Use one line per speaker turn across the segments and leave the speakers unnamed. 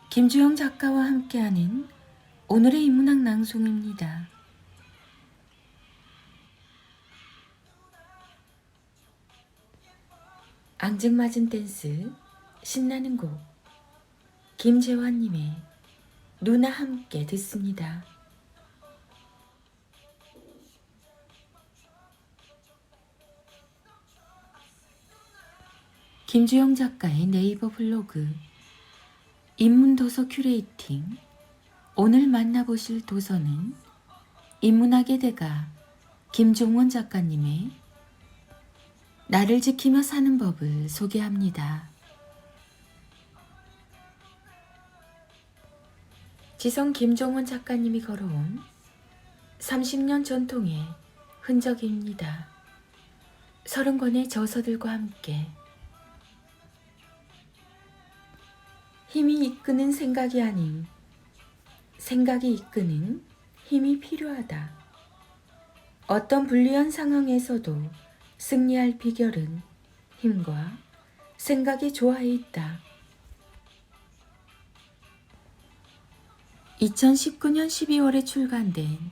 김주영 작가와 함께하는 오늘의 인문학 낭송입니다. 앙증맞은 댄스, 신나는 곡, 김재환님의 누나 함께 듣습니다. 김주영 작가의 네이버 블로그 인문도서 큐레이팅. 오늘 만나보실 도서는 인문학의 대가 김종원 작가님의 나를 지키며 사는 법을 소개합니다. 지성 김종원 작가님이 걸어온 30년 전통의 흔적입니다. 30권의 저서들과 함께 힘이 이끄는 생각이 아닌 생각이 이끄는 힘이 필요하다. 어떤 불리한 상황에서도 승리할 비결은 힘과 생각의 조화에 있다. 2019년 12월에 출간된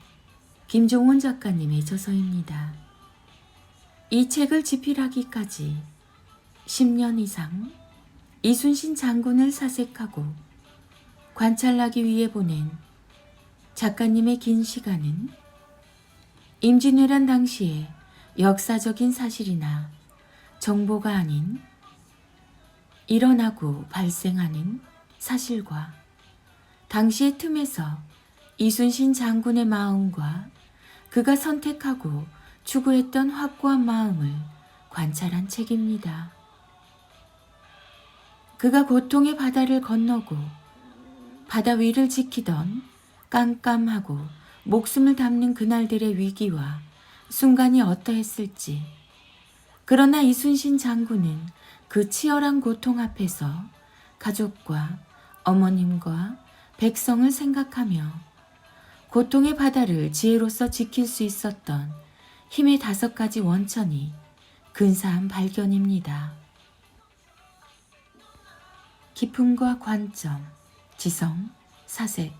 김종원 작가님의 저서입니다. 이 책을 집필하기까지 10년 이상 이순신 장군을 사색하고 관찰하기 위해 보낸 작가님의 긴 시간은 임진왜란 당시의 역사적인 사실이나 정보가 아닌 일어나고 발생하는 사실과 당시의 틈에서 이순신 장군의 마음과 그가 선택하고 추구했던 확고한 마음을 관찰한 책입니다. 그가 고통의 바다를 건너고 바다 위를 지키던 깜깜하고 목숨을 담는 그날들의 위기와 순간이 어떠했을지, 그러나 이순신 장군은 그 치열한 고통 앞에서 가족과 어머님과 백성을 생각하며 고통의 바다를 지혜로서 지킬 수 있었던 힘의 5가지 원천이 근사한 발견입니다. 기품과 관점, 지성, 사색,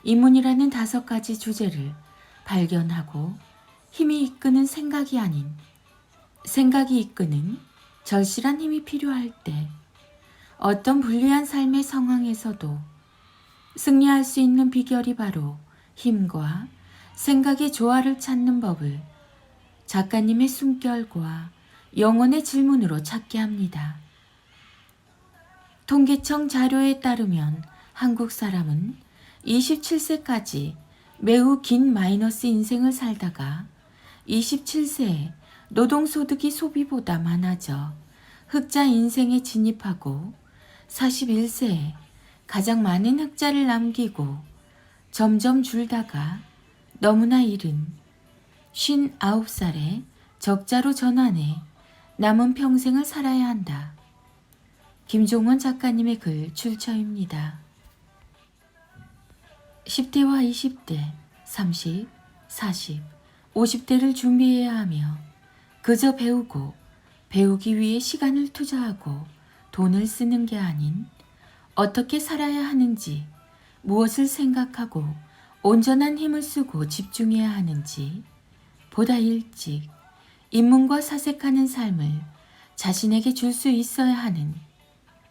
인문이라는 5가지 주제를 발견하고 힘이 이끄는 생각이 아닌 생각이 이끄는 절실한 힘이 필요할 때 어떤 불리한 삶의 상황에서도 승리할 수 있는 비결이 바로 힘과 생각의 조화를 찾는 법을 작가님의 숨결과 영혼의 질문으로 찾게 합니다. 통계청 자료에 따르면 한국 사람은 27세까지 매우 긴 마이너스 인생을 살다가 27세에 노동소득이 소비보다 많아져 흑자 인생에 진입하고 41세에 가장 많은 흑자를 남기고 점점 줄다가 너무나 이른 59살에 적자로 전환해 남은 평생을 살아야 한다. 김종원 작가님의 글 출처입니다. 10대와 20대, 30, 40, 50대를 준비해야 하며 그저 배우고 배우기 위해 시간을 투자하고 돈을 쓰는 게 아닌 어떻게 살아야 하는지, 무엇을 생각하고 온전한 힘을 쓰고 집중해야 하는지 보다 일찍 인문과 사색하는 삶을 자신에게 줄 수 있어야 하는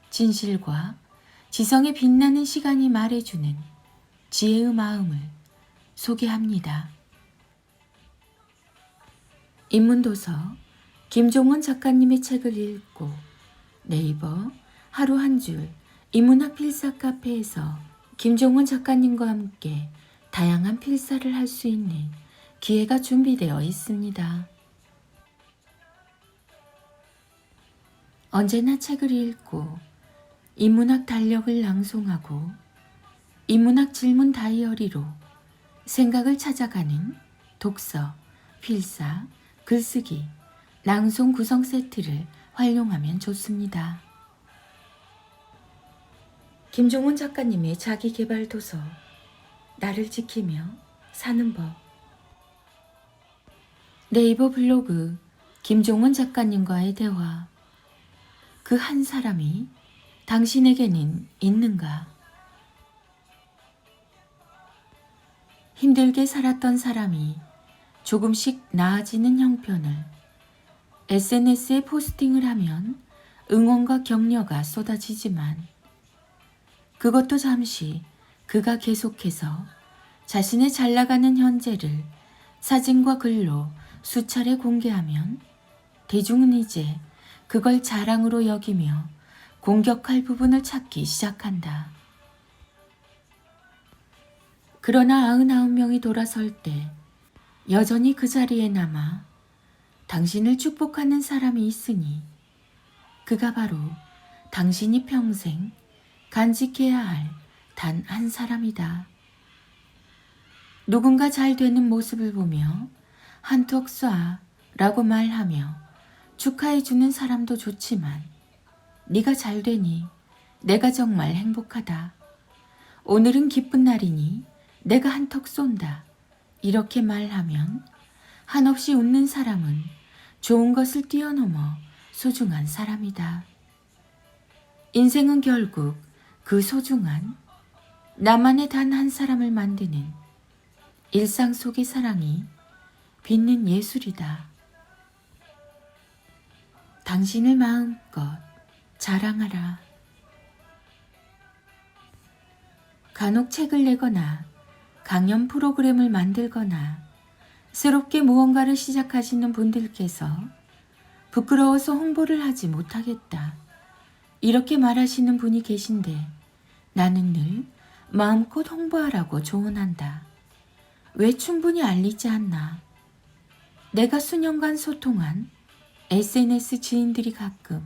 진실과 지성에 빛나는 시간이 말해주는 지혜의 마음을 소개합니다. 인문도서 김종원 작가님의 책을 읽고 네이버 하루 한 줄 인문학 필사 카페에서 김종원 작가님과 함께 다양한 필사를 할 수 있는 기회가 준비되어 있습니다. 언제나 책을 읽고 인문학 달력을 낭송하고 인문학 질문 다이어리로 생각을 찾아가는 독서, 필사, 글쓰기, 낭송 구성 세트를 활용하면 좋습니다. 김종원 작가님의 자기개발 도서 나를 지키며 사는 법. 네이버 블로그 김종원 작가님과의 대화. 그 한 사람이 당신에게는 있는가? 힘들게 살았던 사람이 조금씩 나아지는 형편을 SNS에 포스팅을 하면 응원과 격려가 쏟아지지만 그것도 잠시 그가 계속해서 자신의 잘 나가는 현재를 사진과 글로 수차례 공개하면 대중은 이제 그걸 자랑으로 여기며 공격할 부분을 찾기 시작한다. 그러나 99명이 돌아설 때 여전히 그 자리에 남아 당신을 축복하는 사람이 있으니 그가 바로 당신이 평생 간직해야 할 단 한 사람이다. 누군가 잘 되는 모습을 보며 한턱 쏴 라고 말하며 축하해주는 사람도 좋지만 네가 잘 되니 내가 정말 행복하다. 오늘은 기쁜 날이니 내가 한턱 쏜다. 이렇게 말하면 한없이 웃는 사람은 좋은 것을 뛰어넘어 소중한 사람이다. 인생은 결국 그 소중한 나만의 단 한 사람을 만드는 일상 속의 사랑이 빛는 예술이다. 당신을 마음껏 자랑하라. 간혹 책을 내거나 강연 프로그램을 만들거나 새롭게 무언가를 시작하시는 분들께서 부끄러워서 홍보를 하지 못하겠다. 이렇게 말하시는 분이 계신데 나는 늘 마음껏 홍보하라고 조언한다. 왜 충분히 알리지 않나? 내가 수년간 소통한 SNS 지인들이 가끔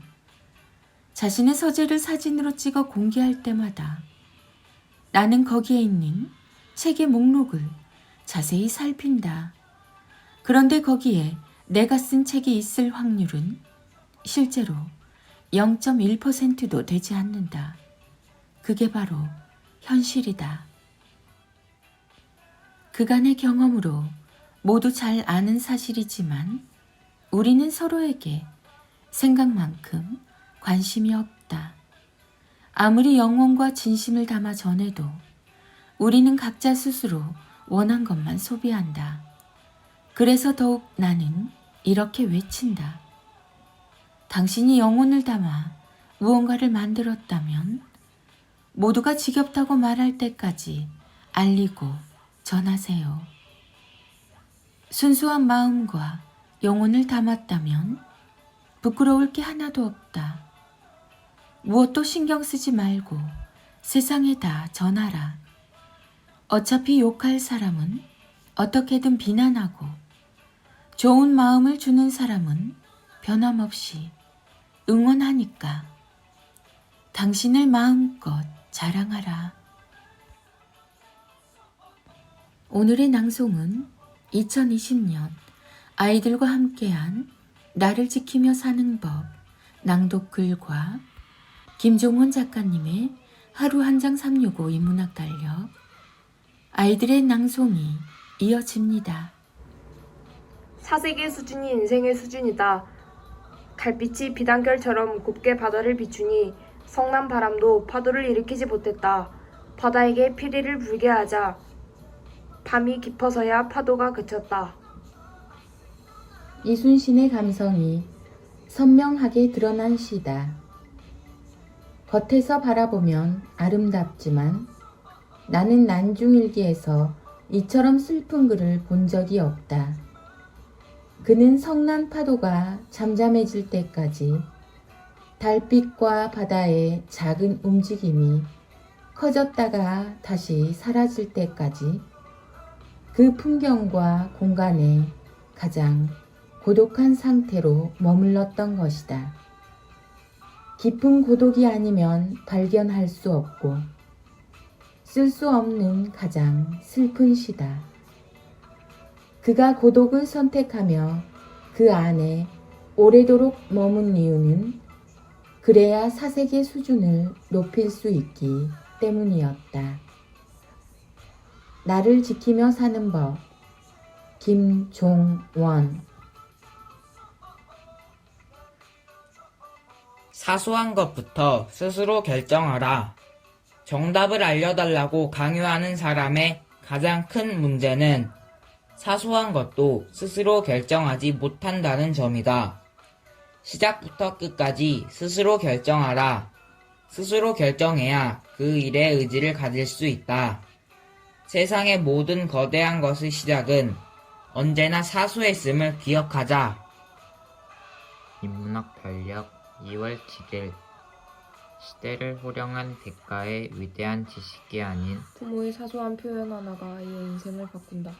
자신의 서재를 사진으로 찍어 공개할 때마다 나는 거기에 있는 책의 목록을 자세히 살핀다. 그런데 거기에 내가 쓴 책이 있을 확률은 실제로 0.1%도 되지 않는다. 그게 바로 현실이다. 그간의 경험으로 모두 잘 아는 사실이지만 우리는 서로에게 생각만큼 관심이 없다. 아무리 영혼과 진심을 담아 전해도 우리는 각자 스스로 원한 것만 소비한다. 그래서 더욱 나는 이렇게 외친다. 당신이 영혼을 담아 무언가를 만들었다면 모두가 지겹다고 말할 때까지 알리고 전하세요. 순수한 마음과 영혼을 담았다면 부끄러울 게 하나도 없다. 무엇도 신경 쓰지 말고 세상에 다 전하라. 어차피 욕할 사람은 어떻게든 비난하고 좋은 마음을 주는 사람은 변함없이 응원하니까 당신을 마음껏 자랑하라. 오늘의 낭송은 2020년 아이들과 함께한 나를 지키며 사는 법 낭독글과 김종원 작가님의 하루 한 장 365 인문학 달력 아이들의 낭송이 이어집니다.
사색의 수준이 인생의 수준이다. 달빛이 비단결처럼 곱게 바다를 비추니 성난 바람도 파도를 일으키지 못했다. 바다에게 피리를 불게 하자 밤이 깊어서야 파도가 그쳤다.
이순신의 감성이 선명하게 드러난 시다. 겉에서 바라보면 아름답지만 나는 난중일기에서 이처럼 슬픈 그를 본 적이 없다. 그는 성난 파도가 잠잠해질 때까지 달빛과 바다의 작은 움직임이 커졌다가 다시 사라질 때까지 그 풍경과 공간에 가장 고독한 상태로 머물렀던 것이다. 깊은 고독이 아니면 발견할 수 없고 쓸 수 없는 가장 슬픈 시다. 그가 고독을 선택하며 그 안에 오래도록 머문 이유는 그래야 사색의 수준을 높일 수 있기 때문이었다. 나를 지키며 사는 법 김종원.
사소한 것부터 스스로 결정하라. 정답을 알려달라고 강요하는 사람의 가장 큰 문제는 사소한 것도 스스로 결정하지 못한다는 점이다. 시작부터 끝까지 스스로 결정하라. 스스로 결정해야 그 일에 의지를 가질 수 있다. 세상의 모든 거대한 것의 시작은 언제나 사소했음을 기억하자.
인문학 달력 2월 7일 시대를 호령한 대가의 위대한 지식이 아닌
부모의 사소한 표현 하나가 아이의 인생을 바꾼다.